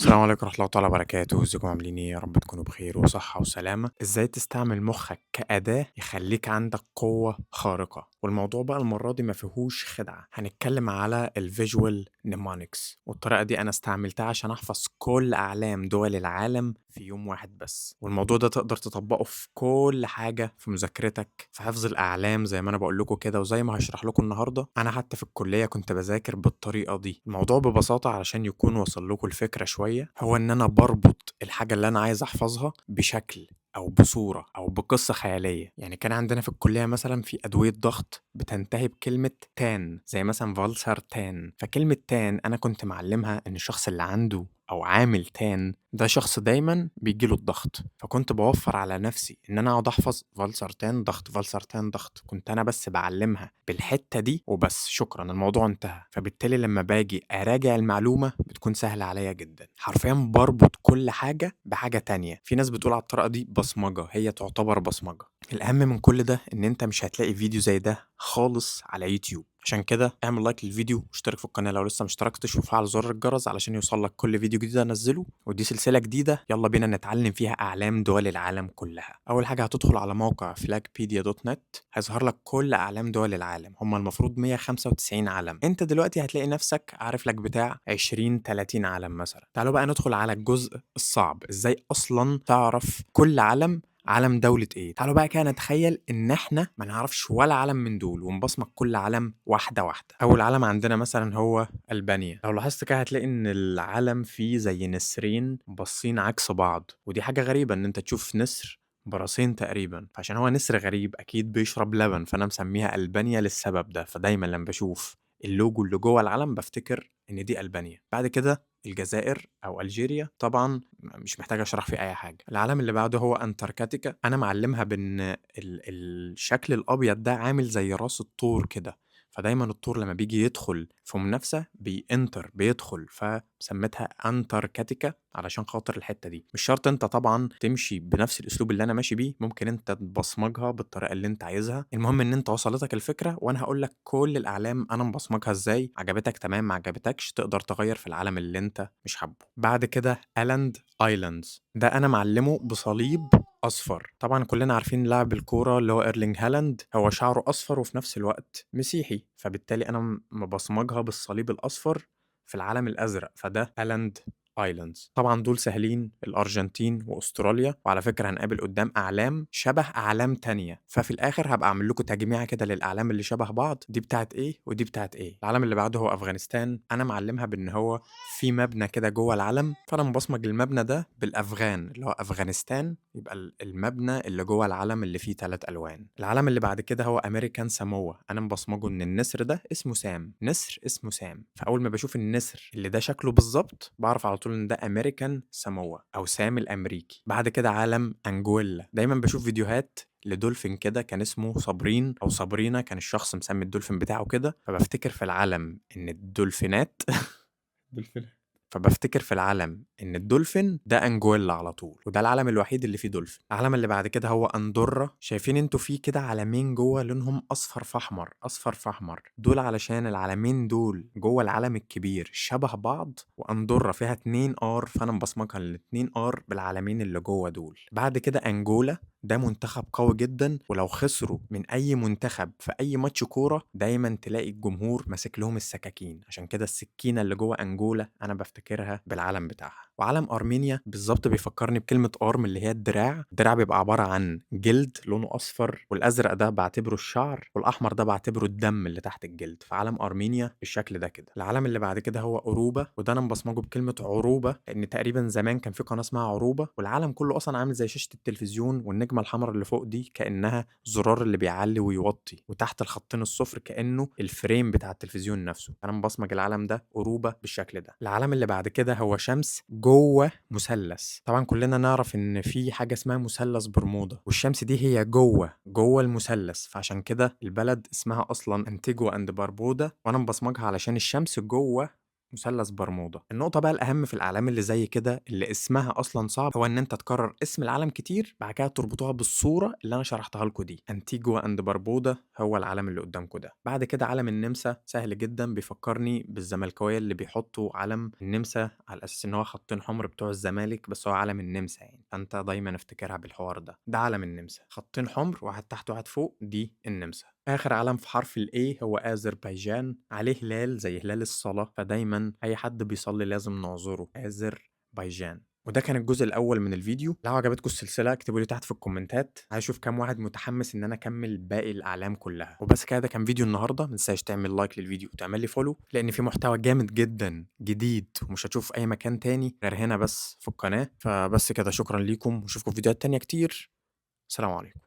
السلام عليكم ورحمة الله تعالى وبركاته، ازيكم عاملين ايه؟ يا رب تكونوا بخير وصحة وسلامة. ازاي تستعمل مخك كأداة يخليك عندك قوة خارقة؟ والموضوع بقى المرة دي ما فيهوش خدعة، هنتكلم على الفيجوال نيمونيكس، والطريقة دي انا استعملتها عشان احفظ كل اعلام دول العالم في يوم واحد بس. والموضوع ده تقدر تطبقه في كل حاجة في مذاكرتك، في حفظ الاعلام زي ما انا بقول لكم كده، وزي ما هشرح لكم النهاردة. انا حتى في الكلية كنت بذاكر بالطريقة دي. الموضوع ببساطة علشان يكون وصل لكم الفكرة شوية، هو ان انا بربط الحاجة اللي انا عايز احفظها بشكل او بصورة او بقصة خيالية. يعني كان عندنا في الكلية مثلا في ادوية ضغط بتنتهي بكلمة تان، زي مثلا فالسار تان. فكلمة تان انا كنت معلمها ان الشخص اللي عنده او عامل تان ده شخص دايما بيجيله الضغط، فكنت بوفر على نفسي ان انا اقعد احفظ فالسرتان ضغط فالسرتان ضغط. كنت انا بس بعلمها بالحتة دي وبس، شكرا، الموضوع انتهى. فبالتالي لما باجي اراجع المعلومة بتكون سهلة عليا جدا. حرفيا بربط كل حاجة بحاجة تانية. في ناس بتقول على الطريقة دي بصمجة، هي تعتبر بصمجة. الأهم من كل ده إن أنت مش هتلاقي فيديو زي ده خالص على يوتيوب. عشان كده اعمل لايك للفيديو واشترك في القناة لو لسه مشتركتش، وفعل زر الجرس علشان يوصلك كل فيديو جديد انزله. ودي سلسلة جديدة يلا بينا نتعلم فيها أعلام دول العالم كلها. أول حاجة هتدخل على موقع flagpedia.net، هيظهر لك كل أعلام دول العالم. هم المفروض 195 علم، انت دلوقتي هتلاقي نفسك عارف لك بتاع 20 30 علم مثلا. تعالوا بقى ندخل على الجزء الصعب، ازاي اصلا تعرف كل علم علم دولة ايه. تعالوا بقى كده نتخيل ان احنا ما نعرفش ولا علم من دول ونبصمج كل علم واحدة واحدة. اول علم عندنا مثلا هو البانيا. لو لاحظت كده هتلاقي ان العلم فيه زي نسرين باصين عكس بعض، ودي حاجة غريبة ان انت تشوف نسر براسين تقريبا. فعشان هو نسر غريب اكيد بيشرب لبن، فانا مسميها البانيا للسبب ده. فدايما لما بشوف اللوجو اللي جوه العلم بفتكر ان دي البانيا. بعد كده الجزائر او الجيريا، طبعا مش محتاج اشرح فيه اي حاجه. العالم اللي بعده هو انتاركتيكا. انا معلمها بان الشكل الابيض ده عامل زي راس الطور كده، فدايما الطور لما بيجي يدخل في منافسه بيدخل، فسميتها انتاركتيكا علشان خاطر الحته دي. مش شرط انت طبعا تمشي بنفس الاسلوب اللي انا ماشي بيه، ممكن انت تبصمجها بالطريقه اللي انت عايزها. المهم ان انت وصلتك الفكره، وانا هقول لك كل الاعلام انا مبصمجها ازاي. عجبتك تمام، ما عجبتكش تقدر تغير في العالم اللي انت مش حابه. بعد كده الاند ايلاندز، ده انا معلمه بصليب اصفر. طبعا كلنا عارفين لاعب الكوره اللي هو ايرلينج هالاند، هو شعره اصفر وفي نفس الوقت مسيحي، فبالتالي انا مبصمجها بالصليب الاصفر في العالم الازرق، فده الاند ايلاندز. طبعا دول سهلين، الارجنتين واستراليا. وعلى فكره هنقابل قدام اعلام شبه اعلام تانية، ففي الاخر هبقى اعمل لكم تجميعه كده للاعلام اللي شبه بعض، دي بتاعت ايه ودي بتاعت ايه. العالم اللي بعده هو افغانستان. انا معلمها بان هو في مبنى كده جوه العلم، فانا مبصمج المبنى ده بالافغان اللي هو افغانستان، يبقى المبنى اللي جوه العلم اللي فيه 3 الوان. العلم اللي بعد كده هو امريكان ساموا. انا مبصمجه ان النسر ده اسمه سام، نسر اسمه سام. فاول ما بشوف النسر اللي ده شكله بالظبط بعرف على طول ان ده امريكان ساموا او سام الامريكي. بعد كده عالم انجويلا. دايما بشوف فيديوهات لدولفين كده كان اسمه صابرين او صابرينا، كان الشخص مسمي الدولفين بتاعه كده، فبفتكر في العلم ان الدولفينات دولفين، فبفتكر في العلم ان الدولفين ده انجويلا على طول، وده العلم الوحيد اللي فيه دولفين. العلم اللي بعد كده هو اندورا. شايفين انتوا فيه كده علمين جوه لونهم اصفر في احمر، اصفر في احمر، دول علشان العلمين دول جوه العلم الكبير شبه بعض، واندورا فيها 2 ار، فانا مبصمجها ال2 ار بالعلمين اللي جوه دول. بعد كده انجولا، ده منتخب قوي جدا، ولو خسروا من اي منتخب في اي ماتش كوره دايما تلاقي الجمهور ماسك لهم السكاكين، عشان كده السكينه اللي جوه انجولا انا بفتكرها بالعلم بتاعها. وعلم ارمينيا بالظبط بيفكرني بكلمه ارم اللي هي الدراع. الدراع بيبقى عباره عن جلد لونه اصفر، والازرق ده بعتبره الشعر، والاحمر ده بعتبره الدم اللي تحت الجلد. فعلم ارمينيا بالشكل ده كده. العلم اللي بعد كده هو اوروبا، وده انا مبصمجه بكلمه عروبه، لان تقريبا زمان كان في قناه اسمها عروبه، والعالم كله اصلا عامل زي شاشه التلفزيون، والنجمه الحمراء اللي فوق دي كانها زرار اللي بيعلي ويوطي، وتحت الخطين الصفر كانه الفريم بتاع التلفزيون نفسه. انا مبصمج العالم ده اوروبا بالشكل ده. العالم اللي بعد كده هو شمس جوه مثلث. طبعا كلنا نعرف ان في حاجه اسمها مثلث برمودا، والشمس دي هي جوه المثلث، فعشان كده البلد اسمها اصلا انتيجوا اند باربودا، وانا مبصمجها علشان الشمس جوه مثلث برمودا. النقطة بقى الأهم في الأعلام اللي زي كده اللي اسمها أصلا صعب هو إن أنت تكرر اسم العلم كتير بعد كده تربطوها بالصورة اللي أنا شرحتها لكم دي. أنتيجوا أند بربودا هو العلم اللي قدامكم ده. بعد كده علم النمسا سهل جدا، بيفكرني بالزملكاوية اللي بيحطوا علم النمسا على أساس إن هو خطين حمر بتوع الزمالك، بس هو علم النمسا يعني، فأنت دايما افتكرها بالحوار ده. ده علم النمسا، خطين حمر واحد تحت واحد فوق، دي النمسا. آخر علم في حرف ال A هو أذربيجان، عليه هلال زي هلال الصلاة، فدايما أي حد بيصلي لازم نعذره، أذربيجان. وده كان الجزء الأول من الفيديو. لو عجبتكم السلسلة اكتبوا لي تحت في الكومنتات، عايز أشوف كام واحد متحمس إن أنا أكمل باقي الأعلام كلها. وبس كده، ده كان فيديو النهاردة. متنساش تعمل لايك للفيديو وتعمل لي فولو، لأن في محتوى جامد جدا جديد ومش هتشوف في أي مكان تاني غير هنا بس في القناة. فبس كده، شكرا ليكم وأشوفكم في فيديوهات تانية كتير. سلام عليكم.